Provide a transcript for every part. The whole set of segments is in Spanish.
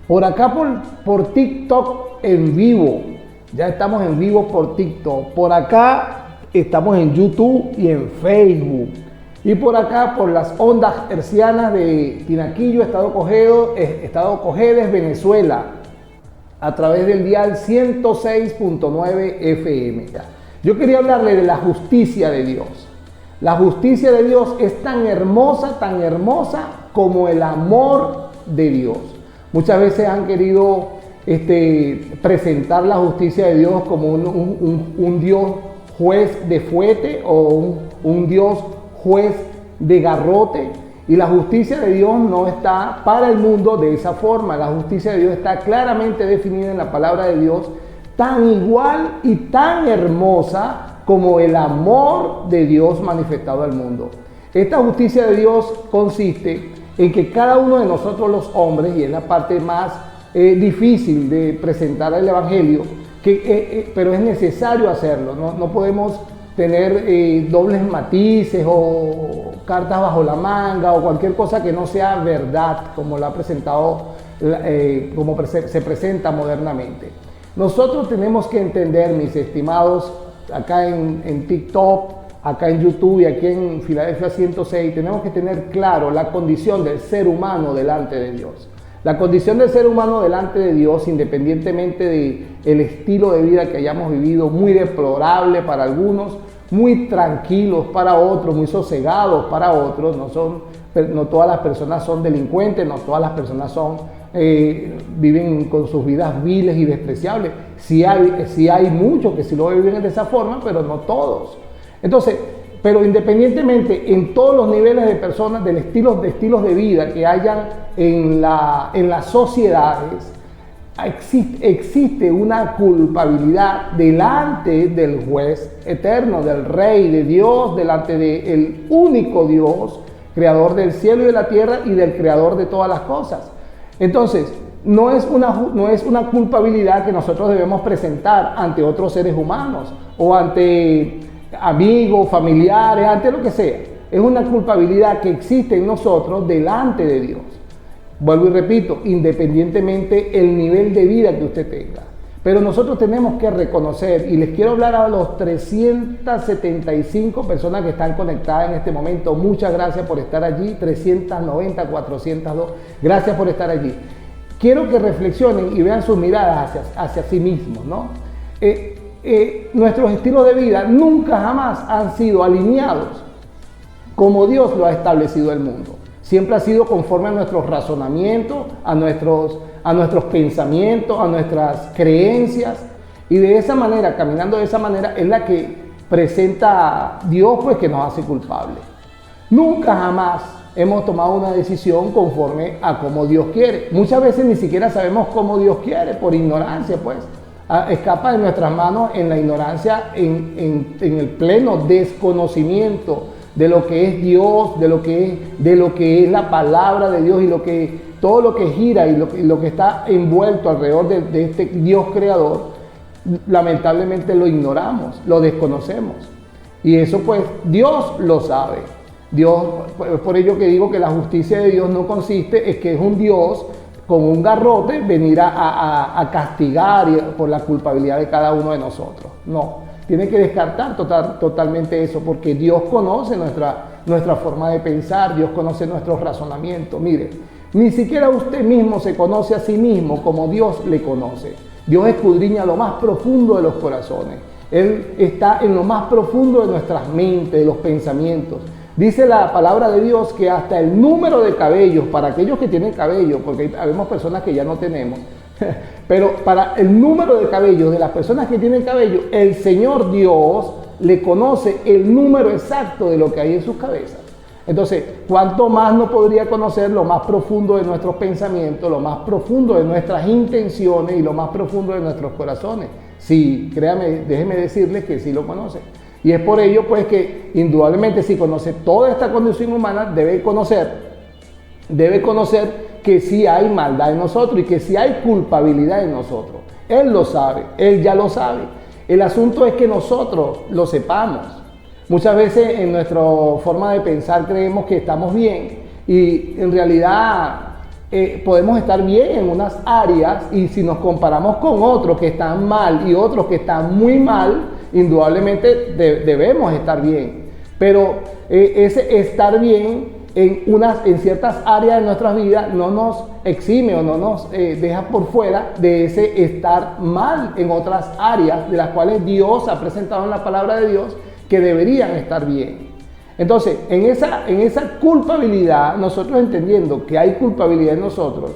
Por acá por TikTok en vivo. Ya estamos en vivo por TikTok. Por acá estamos en YouTube y en Facebook. Y por acá por las ondas hercianas de Tinaquillo, Estado Cojedes, Venezuela, a través del dial 106.9 FM. Yo quería hablarle de la justicia de Dios. La justicia de Dios es tan hermosa como el amor de Dios. Muchas veces han querido presentar la justicia de Dios como un Dios juez de fuete o un Dios juez de garrote. Y la justicia de Dios no está para el mundo de esa forma. La justicia de Dios está claramente definida en la palabra de Dios, tan igual y tan hermosa como el amor de Dios manifestado al mundo. Esta justicia de Dios consiste en que cada uno de nosotros los hombres, y es la parte más difícil de presentar el Evangelio, pero es necesario hacerlo, no podemos tener dobles matices o cartas bajo la manga o cualquier cosa que no sea verdad, como lo ha presentado, se presenta modernamente. Nosotros tenemos que entender, mis estimados, acá en TikTok, acá en YouTube y aquí en Filadelfia 106, tenemos que tener claro la condición del ser humano delante de Dios. La condición del ser humano delante de Dios, independientemente del estilo de vida que hayamos vivido, muy deplorable para algunos, muy tranquilos para otros, muy sosegados para otros. No todas las personas son delincuentes, no todas las personas viven con sus vidas viles y despreciables. Sí hay muchos que sí lo viven de esa forma, pero no todos. Entonces, pero independientemente en todos los niveles de personas, de estilos de vida que hayan en las sociedades, existe una culpabilidad delante del juez eterno, del Rey, de Dios, delante del único Dios, creador del cielo y de la tierra y del creador de todas las cosas. Entonces, no es una culpabilidad que nosotros debemos presentar ante otros seres humanos o ante amigos, familiares, ante lo que sea. Es una culpabilidad que existe en nosotros delante de Dios. Vuelvo y repito, independientemente el nivel de vida que usted tenga. Pero nosotros tenemos que reconocer, y les quiero hablar a los 375 personas que están conectadas en este momento. Muchas gracias por estar allí, 390, 402, gracias por estar allí. Quiero que reflexionen y vean sus miradas hacia sí mismos, ¿no? Nuestros estilos de vida nunca jamás han sido alineados como Dios lo ha establecido el mundo. Siempre ha sido conforme a nuestros razonamientos, a nuestros pensamientos, a nuestras creencias. Y de esa manera, caminando de esa manera, es la que presenta Dios, pues, que nos hace culpables. Nunca jamás hemos tomado una decisión conforme a como Dios quiere. Muchas veces ni siquiera sabemos cómo Dios quiere, por ignorancia, pues. Escapa de nuestras manos en la ignorancia, en el pleno desconocimiento de lo que es Dios, de lo que es la palabra de Dios y todo lo que gira y lo que está envuelto alrededor de este Dios creador. Lamentablemente lo ignoramos, lo desconocemos. Y eso, pues, Dios lo sabe. Dios, por ello que digo que la justicia de Dios no consiste en que es un Dios con un garrote venir a castigar por la culpabilidad de cada uno de nosotros. No. Tiene que descartar totalmente eso, porque Dios conoce nuestra forma de pensar, Dios conoce nuestros razonamientos. Mire, ni siquiera usted mismo se conoce a sí mismo como Dios le conoce. Dios escudriña lo más profundo de los corazones. Él está en lo más profundo de nuestras mentes, de los pensamientos. Dice la palabra de Dios que hasta el número de cabellos, para aquellos que tienen cabello, porque habemos personas que ya no tenemos, pero para el número de cabellos de las personas que tienen cabello, el Señor Dios le conoce el número exacto de lo que hay en sus cabezas. Entonces, ¿cuánto más no podría conocer lo más profundo de nuestros pensamientos, lo más profundo de nuestras intenciones y lo más profundo de nuestros corazones? Sí, créame, déjeme decirles que sí lo conoce. Y es por ello, pues, que indudablemente si conoce toda esta condición humana, debe conocer que sí hay maldad en nosotros y que sí hay culpabilidad en nosotros. Él lo sabe, Él ya lo sabe. El asunto es que nosotros lo sepamos. Muchas veces en nuestra forma de pensar creemos que estamos bien y en realidad podemos estar bien en unas áreas, y si nos comparamos con otros que están mal y otros que están muy mal, indudablemente debemos estar bien. Pero ese estar bien en ciertas áreas de nuestras vidas no nos exime o no nos deja por fuera de ese estar mal en otras áreas de las cuales Dios ha presentado en la palabra de Dios que deberían estar bien. Entonces, en esa culpabilidad, nosotros entendiendo que hay culpabilidad en nosotros,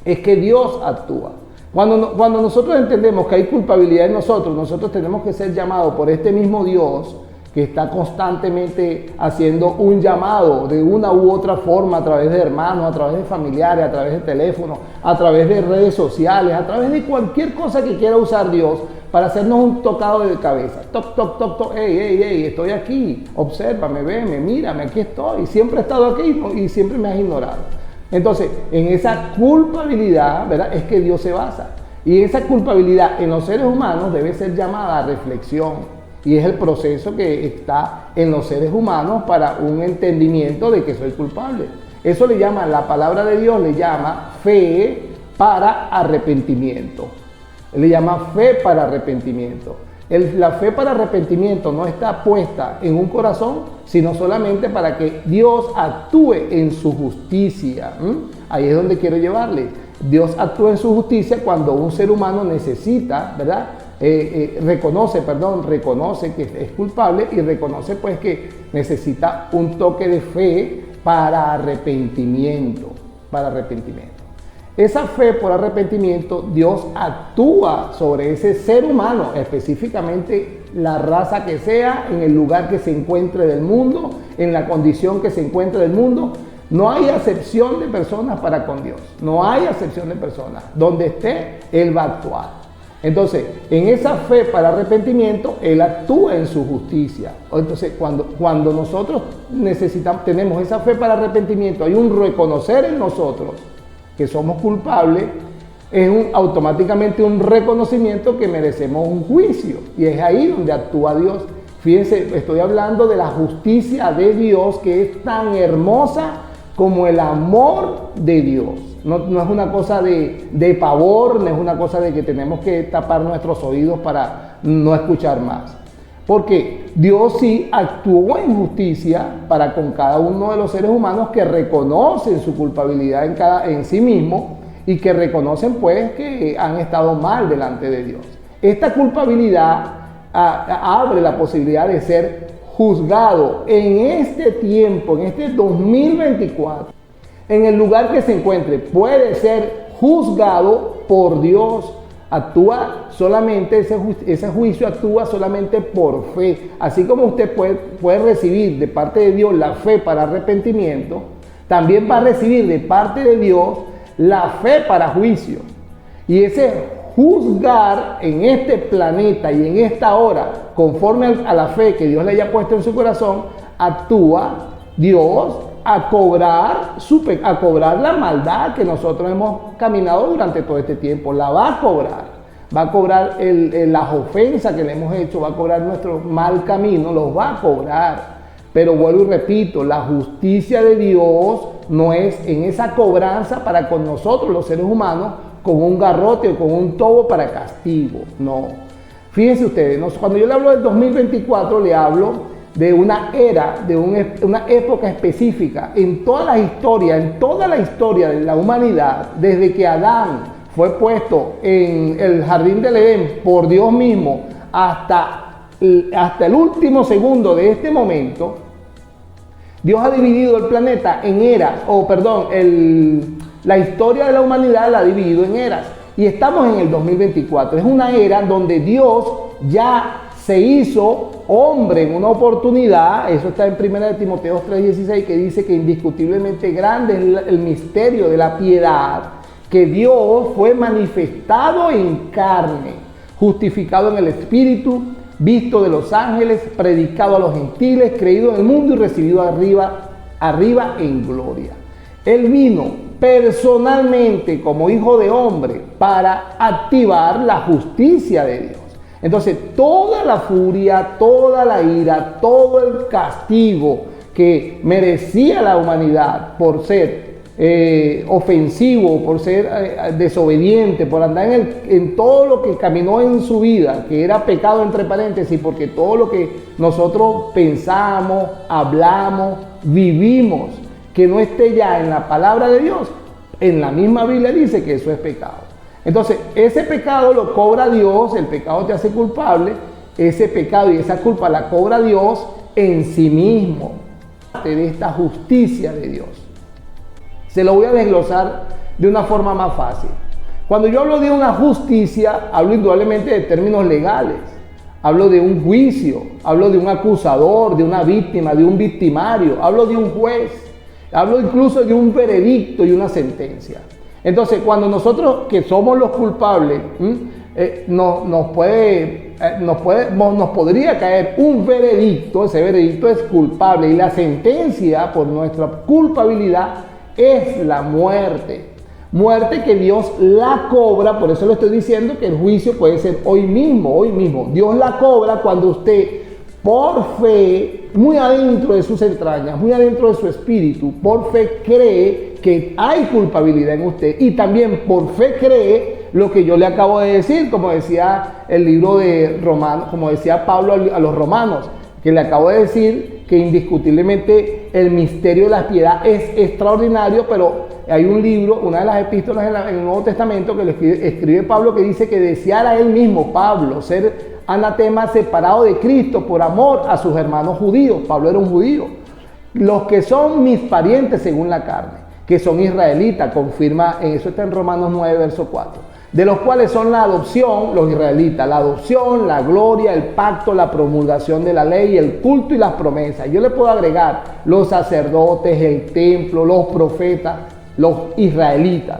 es que Dios actúa. Cuando nosotros entendemos que hay culpabilidad en nosotros, nosotros tenemos que ser llamados por este mismo Dios que está constantemente haciendo un llamado de una u otra forma, a través de hermanos, a través de familiares, a través de teléfono, a través de redes sociales, a través de cualquier cosa que quiera usar Dios para hacernos un tocado de cabeza. Toc, toc, toc, toc, hey, estoy aquí, obsérvame, veme, mírame, aquí estoy, siempre he estado aquí y siempre me has ignorado. Entonces, en esa culpabilidad, ¿verdad?, es que Dios se basa. Y esa culpabilidad en los seres humanos debe ser llamada a reflexión. Y es el proceso que está en los seres humanos para un entendimiento de que soy culpable. Eso le llama, la palabra de Dios le llama fe para arrepentimiento. Le llama fe para arrepentimiento. La fe para arrepentimiento no está puesta en un corazón, sino solamente para que Dios actúe en su justicia. Ahí es donde quiero llevarle. Dios actúa en su justicia cuando un ser humano necesita, ¿verdad?, reconoce que es culpable y reconoce pues que necesita un toque de fe para arrepentimiento. Esa fe por arrepentimiento, Dios actúa sobre ese ser humano, específicamente la raza que sea, en el lugar que se encuentre del mundo, en la condición que se encuentre del mundo. No hay acepción de personas para con Dios. No hay acepción de personas. Donde esté, Él va a actuar. Entonces, en esa fe para arrepentimiento, Él actúa en su justicia. Entonces, cuando nosotros tenemos esa fe para arrepentimiento, hay un reconocer en nosotros que somos culpables, es automáticamente un reconocimiento que merecemos un juicio. Y es ahí donde actúa Dios. Fíjense, estoy hablando de la justicia de Dios, que es tan hermosa como el amor de Dios. No es una cosa de pavor, no es una cosa de que tenemos que tapar nuestros oídos para no escuchar más. Porque Dios sí actuó en justicia para con cada uno de los seres humanos que reconocen su culpabilidad en sí mismo y que reconocen pues que han estado mal delante de Dios. Esta culpabilidad abre la posibilidad de ser juzgado en este tiempo, en este 2024, en el lugar que se encuentre, puede ser juzgado por Dios. Actúa solamente, ese juicio actúa solamente por fe. Así como usted puede recibir de parte de Dios la fe para arrepentimiento, también va a recibir de parte de Dios la fe para juicio. Y ese juzgar en este planeta y en esta hora, conforme a la fe que Dios le haya puesto en su corazón, actúa Dios a cobrar la maldad que nosotros hemos caminado durante todo este tiempo. La va a cobrar las ofensas que le hemos hecho, va a cobrar nuestro mal camino, los va a cobrar. Pero vuelvo y repito, la justicia de Dios no es en esa cobranza para con nosotros los seres humanos, con un garrote o con un tobo para castigo, no. Fíjense ustedes, cuando yo le hablo del 2024, le hablo de una era, de una época específica en toda la historia de la humanidad, desde que Adán fue puesto en el jardín del Edén por Dios mismo hasta el último segundo de este momento. Dios ha dividido el planeta en eras, la historia de la humanidad la ha dividido en eras. Y estamos en el 2024. Es una era donde Dios ya se hizo hombre en una oportunidad. Eso está en 1 Timoteo 3:16, que dice que indiscutiblemente grande es el misterio de la piedad, que Dios fue manifestado en carne, justificado en el Espíritu, visto de los ángeles, predicado a los gentiles, creído en el mundo y recibido arriba en gloria. Él vino personalmente como hijo de hombre para activar la justicia de Dios. Entonces, toda la furia, toda la ira, todo el castigo que merecía la humanidad por ser ofensivo, por ser desobediente, por andar en todo lo que caminó en su vida, que era pecado entre paréntesis, porque todo lo que nosotros pensamos, hablamos, vivimos, que no esté ya en la palabra de Dios, en la misma Biblia dice que eso es pecado. Entonces, ese pecado lo cobra Dios, el pecado te hace culpable, ese pecado y esa culpa la cobra Dios en sí mismo, de esta justicia de Dios. Se lo voy a desglosar de una forma más fácil. Cuando yo hablo de una justicia, hablo indudablemente de términos legales. Hablo de un juicio, hablo de un acusador, de una víctima, de un victimario, hablo de un juez, hablo incluso de un veredicto y una sentencia. Entonces, cuando nosotros que somos los culpables, nos podría caer un veredicto, ese veredicto es culpable y la sentencia por nuestra culpabilidad es la muerte. Muerte que Dios la cobra, por eso lo estoy diciendo que el juicio puede ser hoy mismo. Dios la cobra cuando usted, por fe, muy adentro de sus entrañas, muy adentro de su espíritu, por fe cree que hay culpabilidad en usted y también por fe cree lo que yo le acabo de decir, como decía el libro de Romanos, como decía Pablo a los romanos, que le acabo de decir que indiscutiblemente el misterio de la piedad es extraordinario, pero hay un libro, una de las epístolas en el Nuevo Testamento que le escribe Pablo, que dice que deseara él mismo, Pablo, ser anatema separado de Cristo por amor a sus hermanos judíos. Pablo era un judío. Los que son mis parientes según la carne, que son israelitas, confirma, eso está en Romanos 9, verso 4. De los cuales son la adopción, los israelitas, la adopción, la gloria, el pacto, la promulgación de la ley, el culto y las promesas. Yo le puedo agregar los sacerdotes, el templo, los profetas, los israelitas.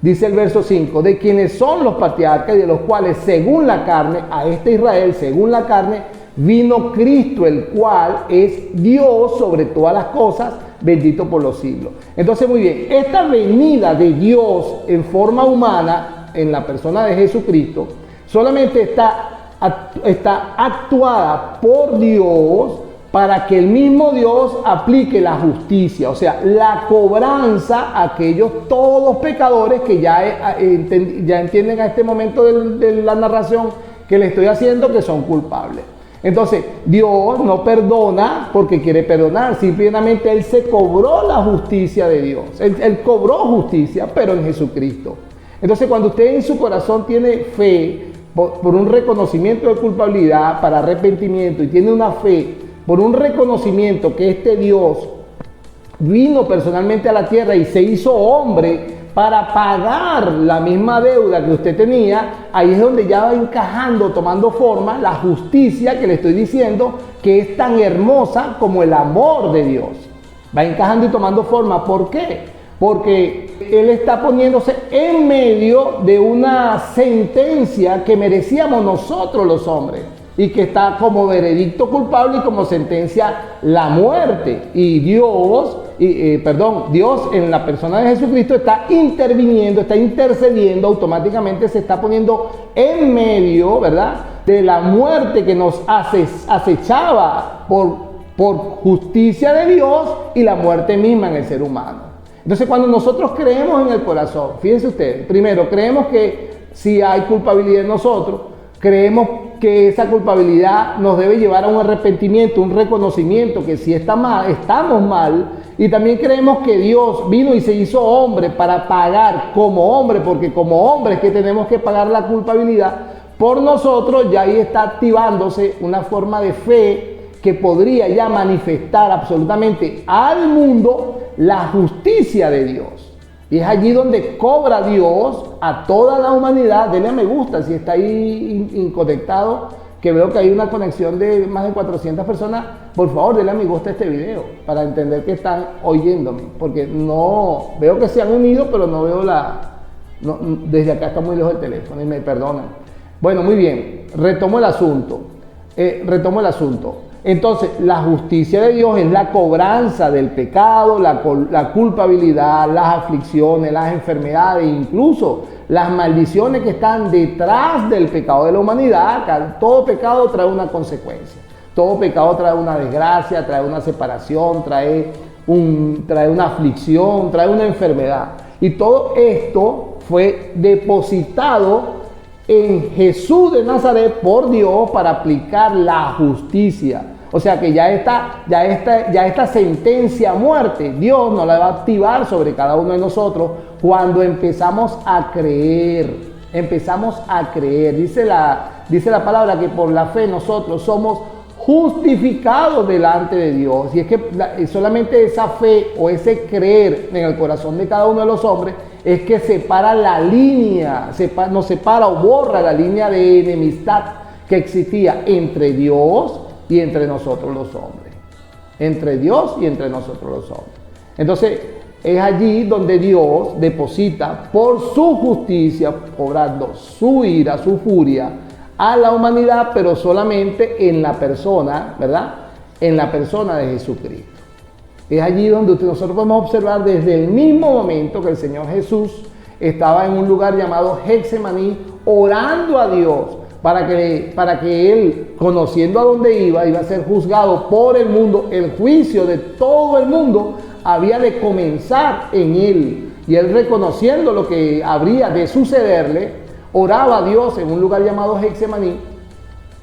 Dice el verso 5, de quienes son los patriarcas y de los cuales según la carne, a este Israel, según la carne, vino Cristo, el cual es Dios sobre todas las cosas, bendito por los siglos. Entonces, muy bien, esta venida de Dios en forma humana, en la persona de Jesucristo, solamente está actuada por Dios para que el mismo Dios aplique la justicia, o sea, la cobranza a aquellos todos pecadores que ya entienden a este momento de la narración que le estoy haciendo que son culpables. Entonces, Dios no perdona porque quiere perdonar, simplemente Él se cobró la justicia de Dios. Él cobró justicia, pero en Jesucristo. Entonces, cuando usted en su corazón tiene fe por un reconocimiento de culpabilidad para arrepentimiento y tiene una fe por un reconocimiento que este Dios vino personalmente a la tierra y se hizo hombre para pagar la misma deuda que usted tenía, ahí es donde ya va encajando, tomando forma la justicia que le estoy diciendo que es tan hermosa como el amor de Dios. Va encajando y tomando forma. ¿Por qué? Porque Él está poniéndose en medio de una sentencia que merecíamos nosotros los hombres y que está como veredicto culpable y como sentencia la muerte. Y Dios en la persona de Jesucristo está interviniendo, está intercediendo, automáticamente se está poniendo en medio, ¿verdad?, de la muerte que nos acechaba por justicia de Dios y la muerte misma en el ser humano. Entonces, cuando nosotros creemos en el corazón, fíjense ustedes, primero creemos que si hay culpabilidad en nosotros, creemos que esa culpabilidad nos debe llevar a un arrepentimiento, un reconocimiento que si está mal, estamos mal, y también creemos que Dios vino y se hizo hombre para pagar como hombre, porque como hombre es que tenemos que pagar la culpabilidad por nosotros. Ya ahí está activándose una forma de fe que podría ya manifestar absolutamente al mundo la justicia de Dios. Y es allí donde cobra Dios a toda la humanidad. Denle a me gusta si está ahí conectado, que veo que hay una conexión de más de 400 personas. Por favor, denle a me gusta a este video para entender que están oyéndome, porque no veo que se han unido, pero no veo desde acá está muy lejos el teléfono y me perdonan. Bueno, muy bien, retomo el asunto. Entonces, la justicia de Dios es la cobranza del pecado, la culpabilidad, las aflicciones, las enfermedades, incluso las maldiciones que están detrás del pecado de la humanidad. Todo pecado trae una consecuencia. Todo pecado trae una desgracia, trae una separación, trae trae una aflicción, trae una enfermedad. Y todo esto fue depositado en Jesús de Nazaret por Dios para aplicar la justicia. O sea que ya esta sentencia a muerte, Dios nos la va a activar sobre cada uno de nosotros cuando empezamos a creer. Empezamos a creer. Dice la palabra que por la fe nosotros somos justificados delante de Dios. Y es que solamente esa fe o ese creer en el corazón de cada uno de los hombres es que separa la línea, nos separa o borra la línea de enemistad que existía entre Dios y entre nosotros los hombres. Entre Dios y entre nosotros los hombres. Entonces, es allí donde Dios deposita por su justicia, obrando su ira, su furia a la humanidad, pero solamente en la persona, ¿verdad? En la persona de Jesucristo. Es allí donde nosotros podemos observar desde el mismo momento que el Señor Jesús estaba en un lugar llamado Getsemaní, orando a Dios para que Él, conociendo a dónde iba a ser juzgado por el mundo, el juicio de todo el mundo había de comenzar en Él. Y Él, reconociendo lo que habría de sucederle, oraba a Dios en un lugar llamado Getsemaní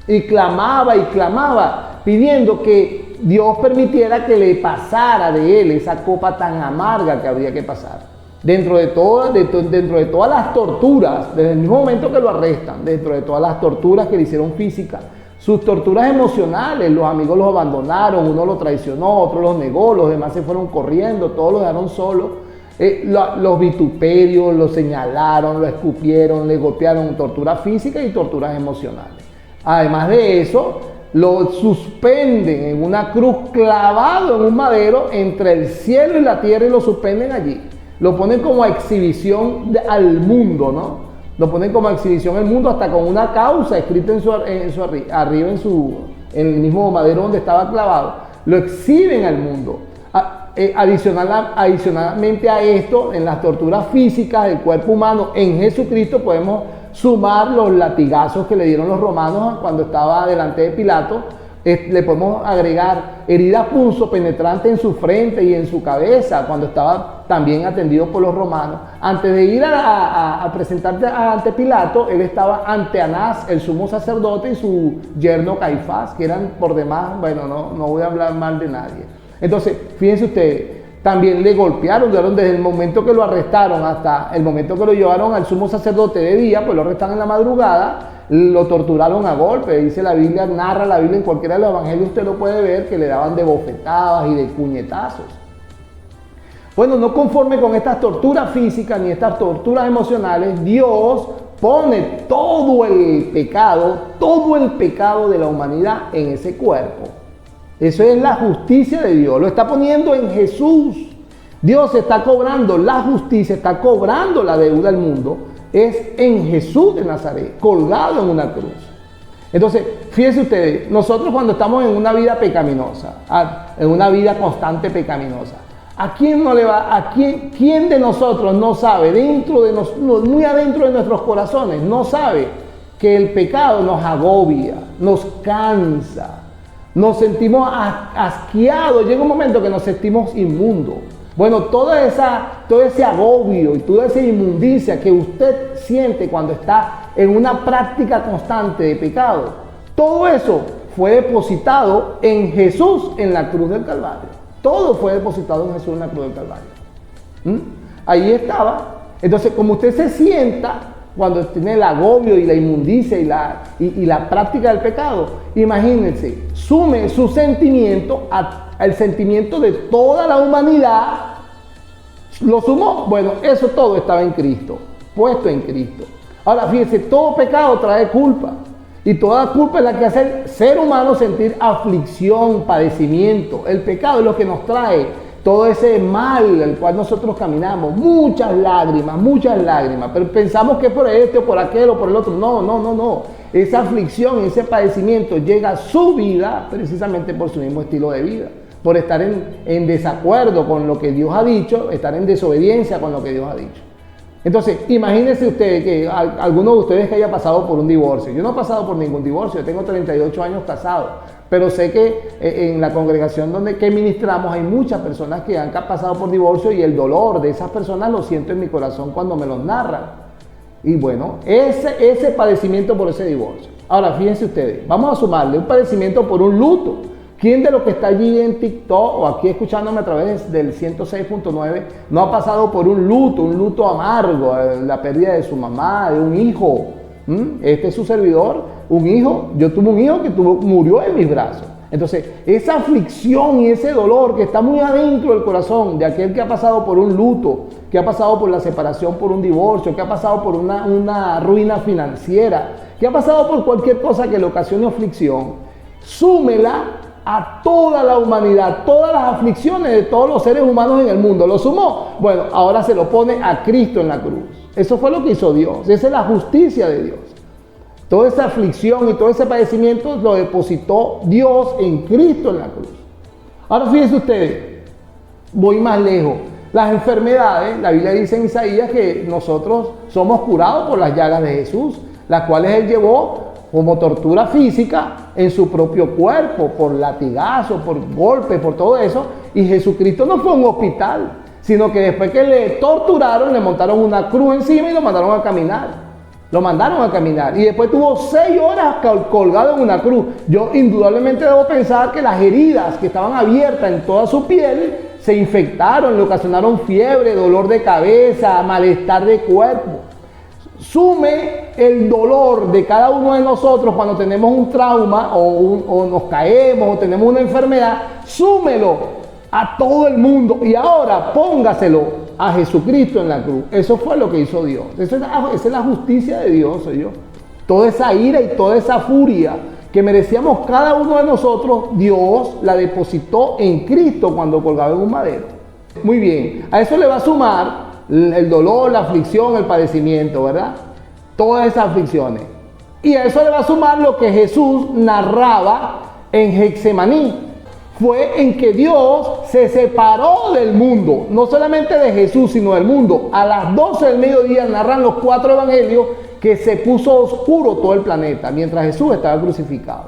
y clamaba, pidiendo que Dios permitiera que le pasara de Él esa copa tan amarga que habría que pasar. Dentro de todas las torturas, desde el mismo momento que lo arrestan, dentro de todas las torturas que le hicieron físicas, sus torturas emocionales, los amigos los abandonaron, uno lo traicionó, otro los negó, los demás se fueron corriendo, todos lo dejaron solos. Los vituperios, lo señalaron, lo escupieron, le golpearon, torturas físicas y torturas emocionales. Además de eso, lo suspenden en una cruz, clavado en un madero entre el cielo y la tierra, y lo suspenden allí. Lo ponen como exhibición al mundo, ¿no? Lo ponen como exhibición al mundo, hasta con una causa escrita arriba en el mismo madero donde estaba clavado. Lo exhiben al mundo. Adicionalmente a esto, en las torturas físicas del cuerpo humano, en Jesucristo podemos sumar los latigazos que le dieron los romanos cuando estaba delante de Pilato. Le podemos agregar heridas punzopenetrantes en su frente y en su cabeza cuando estaba también atendido por los romanos. Antes de ir a presentarse ante Pilato, él estaba ante Anás, el sumo sacerdote, y su yerno Caifás, que eran por demás, bueno, no voy a hablar mal de nadie. Entonces, fíjense ustedes, también le golpearon desde el momento que lo arrestaron hasta el momento que lo llevaron al sumo sacerdote de día, pues lo arrestaron en la madrugada, lo torturaron a golpes. Dice la Biblia, narra la Biblia, en cualquiera de los evangelios usted lo puede ver, que le daban de bofetadas y de puñetazos. Bueno, no conforme con estas torturas físicas ni estas torturas emocionales, Dios pone todo el pecado de la humanidad en ese cuerpo. Eso es la justicia de Dios, lo está poniendo en Jesús. Dios está cobrando la justicia, está cobrando la deuda del mundo, es en Jesús de Nazaret, colgado en una cruz. Entonces, fíjense ustedes, nosotros cuando estamos en una vida pecaminosa, en una vida constante pecaminosa, ¿quién de nosotros no sabe, muy adentro de nuestros corazones, no sabe que el pecado nos agobia, nos cansa? Nos sentimos asqueados, llega un momento que nos sentimos inmundos. Bueno, todo ese agobio y toda esa inmundicia que usted siente cuando está en una práctica constante de pecado, todo eso fue depositado en Jesús en la cruz del Calvario. Todo fue depositado en Jesús en la cruz del Calvario. Ahí estaba. Entonces, como usted se sienta cuando tiene el agobio y la inmundicia y la práctica del pecado, imagínense, sume su sentimiento al sentimiento de toda la humanidad. ¿Lo sumó? Bueno, eso todo estaba en Cristo, puesto en Cristo. Ahora fíjense, todo pecado trae culpa, y toda culpa es la que hace al ser humano sentir aflicción, padecimiento. El pecado es lo que nos trae todo ese mal al cual nosotros caminamos, muchas lágrimas, pero pensamos que es por este o por aquel o por el otro. No. Esa aflicción, ese padecimiento llega a su vida precisamente por su mismo estilo de vida, por estar en desacuerdo con lo que Dios ha dicho, estar en desobediencia con lo que Dios ha dicho. Entonces, imagínense ustedes que alguno de ustedes que haya pasado por un divorcio. Yo no he pasado por ningún divorcio, yo tengo 38 años casado, pero sé que en la congregación que ministramos hay muchas personas que han pasado por divorcio y el dolor de esas personas lo siento en mi corazón cuando me los narran. Y bueno, ese padecimiento por ese divorcio. Ahora, fíjense ustedes, vamos a sumarle un padecimiento por un luto. ¿Quién de los que está allí en TikTok o aquí escuchándome a través del 106.9 no ha pasado por un luto amargo, la pérdida de su mamá, de un hijo? Este es su servidor, un hijo. Yo tuve un hijo que murió en mis brazos. Entonces, esa aflicción y ese dolor que está muy adentro del corazón de aquel que ha pasado por un luto, que ha pasado por la separación, por un divorcio, que ha pasado por una ruina financiera, que ha pasado por cualquier cosa que le ocasione aflicción, súmela a toda la humanidad, todas las aflicciones de todos los seres humanos en el mundo. ¿Lo sumó? Bueno, ahora se lo pone a Cristo en la cruz. Eso fue lo que hizo Dios. Esa es la justicia de Dios. Toda esa aflicción y todo ese padecimiento lo depositó Dios en Cristo en la cruz. Ahora fíjense ustedes, voy más lejos. Las enfermedades, la Biblia dice en Isaías que nosotros somos curados por las llagas de Jesús, las cuales Él llevó como tortura física en su propio cuerpo, por latigazos, por golpes, por todo eso. Y Jesucristo no fue a un hospital, sino que después que le torturaron, le montaron una cruz encima y lo mandaron a caminar. Lo mandaron a caminar y después tuvo 6 horas colgado en una cruz. Yo indudablemente debo pensar que las heridas que estaban abiertas en toda su piel se infectaron, le ocasionaron fiebre, dolor de cabeza, malestar de cuerpo. Sume el dolor de cada uno de nosotros cuando tenemos un trauma o nos caemos o tenemos una enfermedad, súmelo a todo el mundo y ahora póngaselo a Jesucristo en la cruz. Eso fue lo que hizo Dios. Esa es la justicia de Dios, soy yo. Toda esa ira y toda esa furia que merecíamos cada uno de nosotros, Dios la depositó en Cristo cuando colgaba en un madero. Muy bien, a eso le va a sumar el dolor, la aflicción, el padecimiento, ¿verdad? Todas esas aflicciones. Y a eso le va a sumar lo que Jesús narraba en Getsemaní. Fue en que Dios se separó del mundo, no solamente de Jesús, sino del mundo. A las 12 del mediodía narran los 4 evangelios que se puso oscuro todo el planeta mientras Jesús estaba crucificado.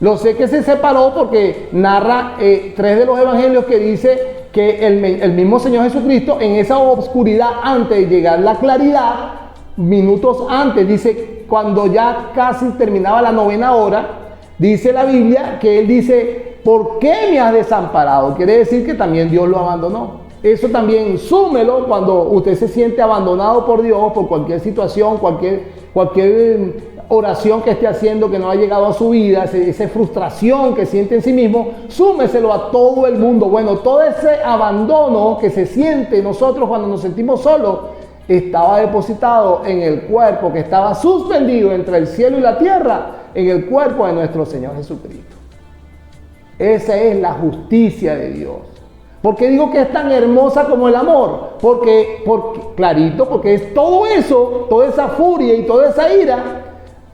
Lo sé que se separó porque narra 3 de los evangelios que dice que el mismo Señor Jesucristo en esa oscuridad antes de llegar la claridad, minutos antes, dice cuando ya casi terminaba la 9ª hora, dice la Biblia que Él dice: ¿por qué me has desamparado? Quiere decir que también Dios lo abandonó. Eso también súmelo cuando usted se siente abandonado por Dios, por cualquier situación, cualquier oración que esté haciendo que no ha llegado a su vida, esa frustración que siente en sí mismo, súmeselo a todo el mundo. Bueno, todo ese abandono que se siente nosotros cuando nos sentimos solos, estaba depositado en el cuerpo que estaba suspendido entre el cielo y la tierra, en el cuerpo de nuestro Señor Jesucristo. Esa es la justicia de Dios. ¿Por qué digo que es tan hermosa como el amor? Porque es todo eso, toda esa furia y toda esa ira,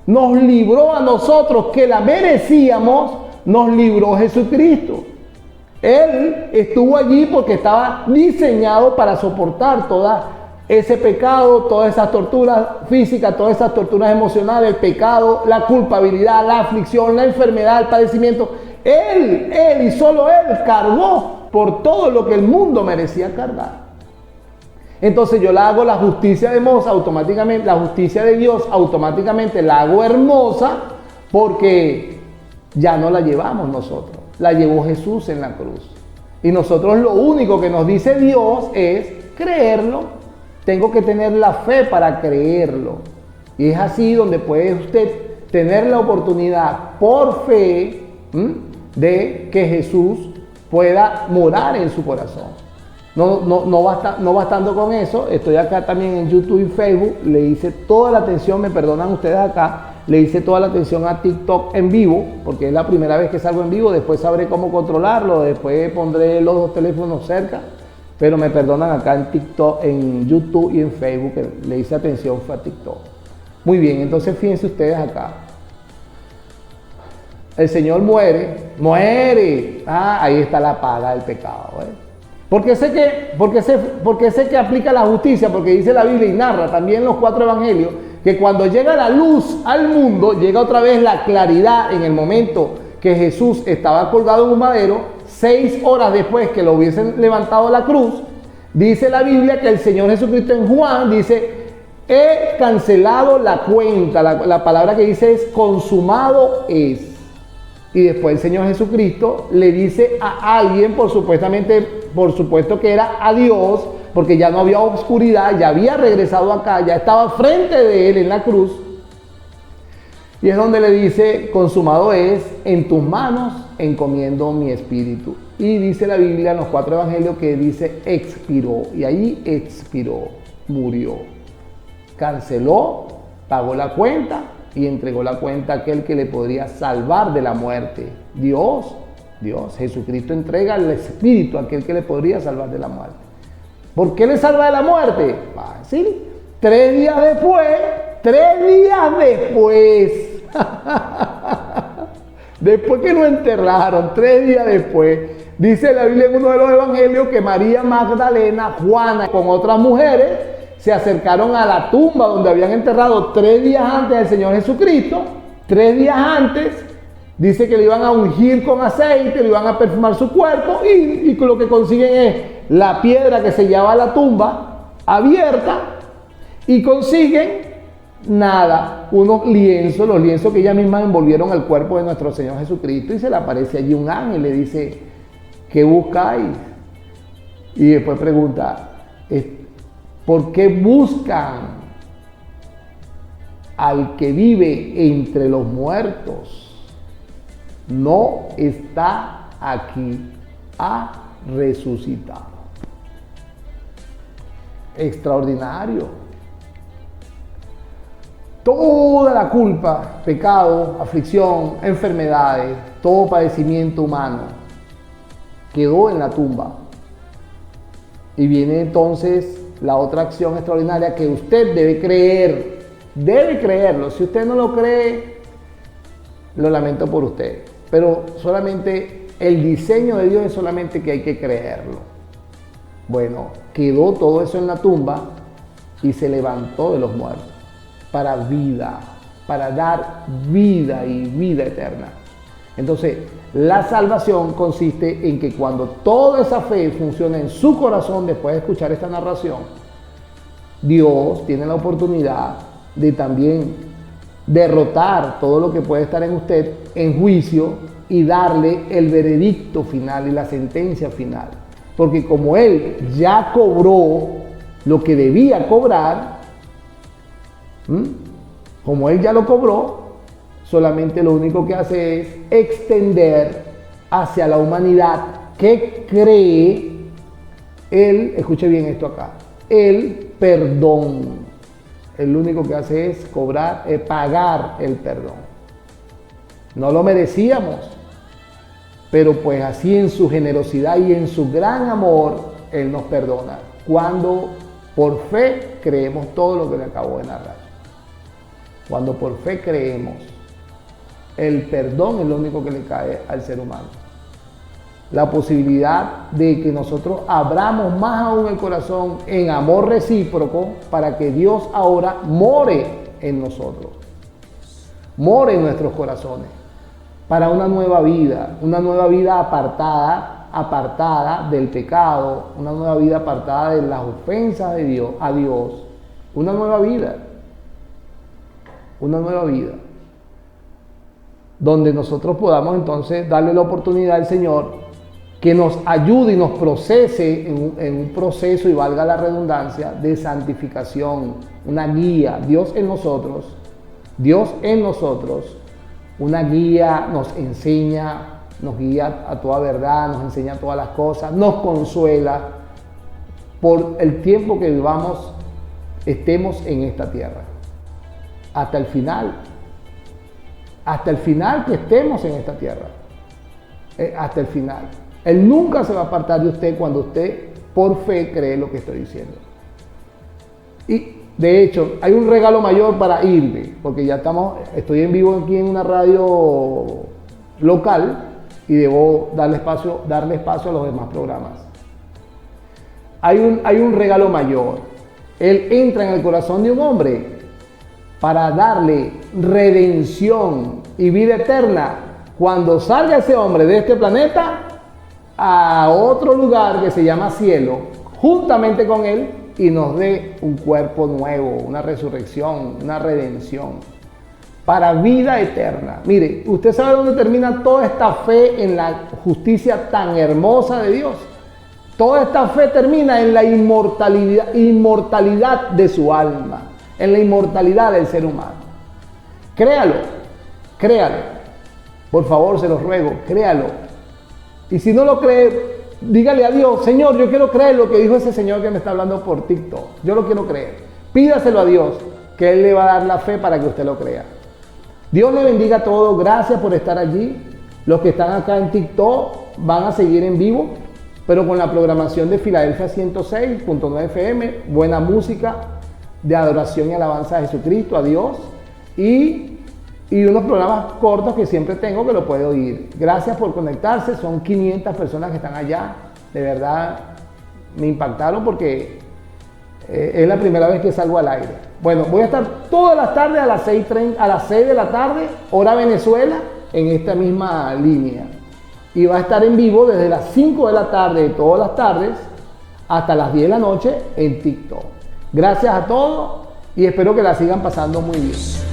nos libró a nosotros que la merecíamos, nos libró Jesucristo. Él estuvo allí porque estaba diseñado para soportar todo ese pecado, todas esas torturas físicas, todas esas torturas emocionales, el pecado, la culpabilidad, la aflicción, la enfermedad, el padecimiento. Él y solo Él cargó por todo lo que el mundo merecía cargar. Entonces yo la hago la justicia de Dios automáticamente, la justicia de Dios automáticamente la hago hermosa porque ya no la llevamos nosotros, la llevó Jesús en la cruz. Y nosotros lo único que nos dice Dios es creerlo. Tengo que tener la fe para creerlo. Y es así donde puede usted tener la oportunidad por fe de que Jesús pueda morar en su corazón. No bastando con eso, estoy acá también en YouTube y Facebook, le hice toda la atención, me perdonan ustedes acá, le hice toda la atención a TikTok en vivo, porque es la primera vez que salgo en vivo, después sabré cómo controlarlo, después pondré los 2 teléfonos cerca, pero me perdonan acá en TikTok, en YouTube y en Facebook, que le hice atención fue a TikTok. Muy bien, entonces fíjense ustedes acá. El Señor muere. Ahí está la paga del pecado. Porque sé que aplica la justicia, porque dice la Biblia y narra también los 4 evangelios, que cuando llega la luz al mundo, llega otra vez la claridad en el momento que Jesús estaba colgado en un madero, 6 horas después que lo hubiesen levantado de la cruz, dice la Biblia que el Señor Jesucristo en Juan dice, he cancelado la cuenta. La palabra que dice es consumado es. Y después el Señor Jesucristo le dice a alguien, por supuesto que era a Dios, porque ya no había oscuridad, ya había regresado acá, ya estaba frente de él en la cruz. Y es donde le dice, consumado es, en tus manos encomiendo mi espíritu. Y dice la Biblia en los 4 evangelios que dice expiró. Y ahí expiró, murió. Canceló, pagó la cuenta y entregó la cuenta a aquel que le podría salvar de la muerte. Dios, Jesucristo entrega el espíritu a aquel que le podría salvar de la muerte. ¿Por qué le salva de la muerte? Fácil. 3 días después, después que lo enterraron, 3 días después, dice la Biblia en uno de los evangelios que María Magdalena, Juana, con otras mujeres, se acercaron a la tumba donde habían enterrado 3 días antes al Señor Jesucristo. 3 días antes, dice que le iban a ungir con aceite, le iban a perfumar su cuerpo y lo que consiguen es la piedra que sellaba la tumba abierta y consiguen nada, unos lienzos, los lienzos que ellas mismas envolvieron el cuerpo de nuestro Señor Jesucristo, y se le aparece allí un ángel, le dice, ¿qué buscáis? Y después pregunta, ¿por qué buscan al que vive entre los muertos? No está aquí, ha resucitado. Extraordinario. Toda la culpa, pecado, aflicción, enfermedades, todo padecimiento humano quedó en la tumba. Y viene entonces la otra acción extraordinaria que usted debe creer. Debe creerlo. Si usted no lo cree, lo lamento por usted. Pero solamente el diseño de Dios es solamente que hay que creerlo. Bueno, quedó todo eso en la tumba y se levantó de los muertos. Para vida, para dar vida y vida eterna. Entonces, la salvación consiste en que cuando toda esa fe funciona en su corazón, después de escuchar esta narración, Dios tiene la oportunidad de también derrotar todo lo que puede estar en usted en juicio y darle el veredicto final y la sentencia final. Porque como Él ya cobró lo que debía cobrar, como Él ya lo cobró, solamente lo único que hace es extender hacia la humanidad que cree escuche bien esto acá, el perdón. Él lo único que hace es pagar el perdón. No lo merecíamos, pero pues así en su generosidad y en su gran amor, Él nos perdona. Cuando por fe creemos todo lo que le acabo de narrar. Cuando por fe creemos, el perdón es lo único que le cae al ser humano. La posibilidad de que nosotros abramos más aún el corazón en amor recíproco para que Dios ahora more en nosotros, more en nuestros corazones, para una nueva vida apartada del pecado, una nueva vida apartada de las ofensas de Dios, a Dios, una nueva vida, donde nosotros podamos entonces darle la oportunidad al Señor que nos ayude y nos procese en un proceso, y valga la redundancia, de santificación, una guía, Dios en nosotros, una guía, nos enseña, nos guía a toda verdad, nos enseña todas las cosas, nos consuela por el tiempo que estemos en esta tierra. Hasta el final que estemos en esta tierra, hasta el final. Él nunca se va a apartar de usted cuando usted por fe cree lo que estoy diciendo. Y de hecho, hay un regalo mayor para irme, porque ya estoy en vivo aquí en una radio local y debo darle espacio a los demás programas. Hay un regalo mayor. Él entra en el corazón de un hombre para darle redención y vida eterna cuando salga ese hombre de este planeta a otro lugar que se llama cielo, juntamente con él, y nos dé un cuerpo nuevo, una resurrección, una redención, para vida eterna. Mire, ¿usted sabe dónde termina toda esta fe en la justicia tan hermosa de Dios? Toda esta fe termina en la inmortalidad de su alma, en la inmortalidad del ser humano. Créalo, créalo. Por favor, se los ruego, créalo. Y si no lo cree, dígale a Dios: Señor, yo quiero creer lo que dijo ese señor que me está hablando por TikTok. Yo lo quiero creer. Pídaselo a Dios, que Él le va a dar la fe para que usted lo crea. Dios le bendiga a todos. Gracias por estar allí. Los que están acá en TikTok van a seguir en vivo, pero con la programación de Filadelfia 106.9 FM, buena música de adoración y alabanza a Jesucristo, a Dios, y unos programas cortos que siempre tengo que lo puede oír. Gracias por conectarse. Son 500 personas que están allá. De verdad me impactaron porque es la primera vez que salgo al aire. Bueno, voy a estar todas las tardes a las 6 de la tarde, hora Venezuela, en esta misma línea. Y va a estar en vivo desde las 5 de la tarde de todas las tardes hasta las 10 de la noche en TikTok. Gracias a todos y espero que la sigan pasando muy bien.